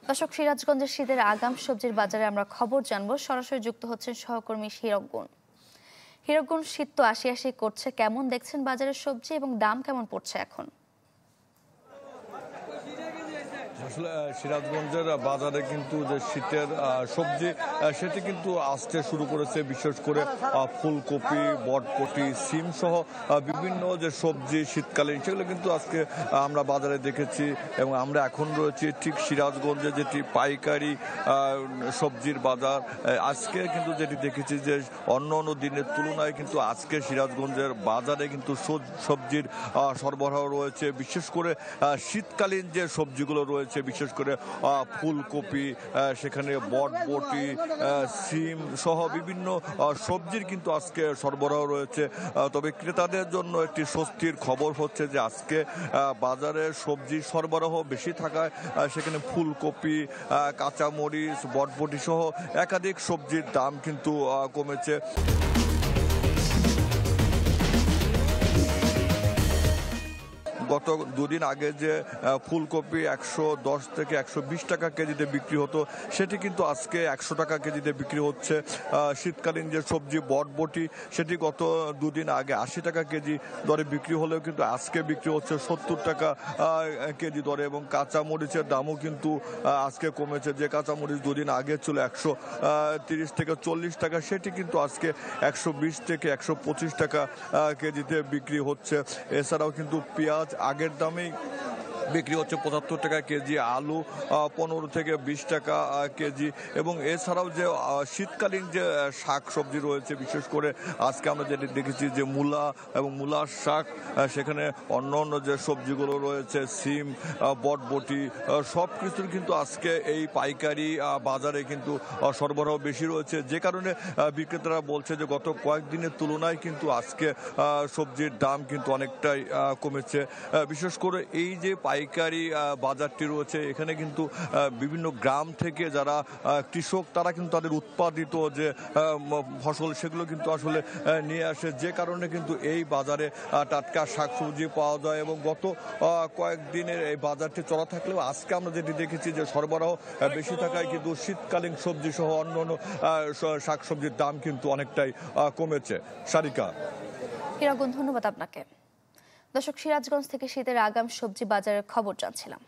দর্শক, সিরাজগঞ্জের শীতের আগাম সবজির বাজারে আমরা খবর জানবো। সরাসরি যুক্ত হচ্ছেন সহকর্মী হিরকগুণ। হিরকগুণ, শীত তো আসি আসি করছে, কেমন দেখছেন বাজারের সবজি এবং দাম কেমন পড়ছে এখন? আসলে সিরাজগঞ্জের বাজারে কিন্তু যে শীতের সবজি সেটি কিন্তু আসতে শুরু করেছে। বিশেষ করে ফুলকপি, বটবটি, সিম সহ বিভিন্ন যে সবজি শীতকালীন সেগুলো কিন্তু আজকে আমরা বাজারে দেখেছি। এবং আমরা এখন রয়েছি ঠিক সিরাজগঞ্জে, যেটি পাইকারি সবজির বাজার। আজকে কিন্তু যেটি দেখেছি যে অন্য অন্য দিনের তুলনায় কিন্তু আজকে সিরাজগঞ্জের বাজারে কিন্তু সবজির সরবরাহ রয়েছে। বিশেষ করে শীতকালীন যে সবজিগুলো রয়েছে, বিশেষ করে ফুলকপি, সেখানে বটবটি, সিম সহ বিভিন্ন সবজির কিন্তু আজকে সরবরাহ রয়েছে। তবে ক্রেতাদের জন্য একটি স্বস্তির খবর হচ্ছে যে আজকে বাজারে সবজি সরবরাহ বেশি থাকায় সেখানে ফুলকপি, কাঁচামরিচ, বটবটি সহ একাধিক সবজির দাম কিন্তু কমেছে। গত দুদিন আগে যে ফুলকপি 110 থেকে 120 টাকা কেজিতে বিক্রি হতো, সেটি কিন্তু আজকে 100 টাকা কেজিতে বিক্রি হচ্ছে। শীতকালীন যে সবজি বটবটি, সেটি গত দুদিন আগে 80 টাকা কেজি দরে বিক্রি হলেও কিন্তু আজকে বিক্রি হচ্ছে 70 টাকা কেজি দরে। এবং কাঁচামরিচের দামও কিন্তু আজকে কমেছে। যে কাঁচামরিচ দুদিন আগে ছিল 130 থেকে 40 টাকা, সেটি কিন্তু আজকে 120 থেকে 125 টাকা কেজিতে বিক্রি হচ্ছে। এছাড়াও কিন্তু পেঁয়াজ আগের দামেই বিক্রি হচ্ছে 75 টাকা কেজি, আলু 15 থেকে 20 টাকা কেজি। এবং এছাড়াও যে শীতকালীন যে শাক সবজি রয়েছে, বিশেষ করে আজকে আমরা যেটি দেখেছি যে মূলা এবং মূলার শাক, সেখানে অন্য অন্য যে সবজিগুলো রয়েছে, সিম, বটবটি, সব কিছুর কিন্তু আজকে এই পাইকারি বাজারে কিন্তু সরবরাহ বেশি রয়েছে। যে কারণে বিক্রেতারা বলছে যে গত কয়েকদিনের তুলনায় কিন্তু আজকে সবজির দাম কিন্তু অনেকটাই কমেছে। বিশেষ করে এই যে পাইকারি বাজারটি রয়েছে, এখানে কিন্তু বিভিন্ন গ্রাম থেকে যারা কৃষক, তারা কিন্তু তাদের উৎপাদিত যে ফসল সেগুলো কিন্তু আসলে নিয়ে আসে। যে কারণে কিন্তু এই বাজারে টাটকা শাকসবজি পাওয়া যায়। এবং গত কয়েকদিনের এই বাজারটি চলা থাকলেও আজকে আমরা যেটি দেখেছি যে সরবরাহ বেশি থাকায় কিন্তু শীতকালীন সবজি সহ অন্য অন্য শাকসবজির দাম কিন্তু অনেকটাই কমেছে। সারিকা। হিরকগুণ, ধন্যবাদ আপনাকে। দর্শক, সিরাজগঞ্জ থেকে শীতের আগাম সবজি বাজারের খবর জানছিলাম।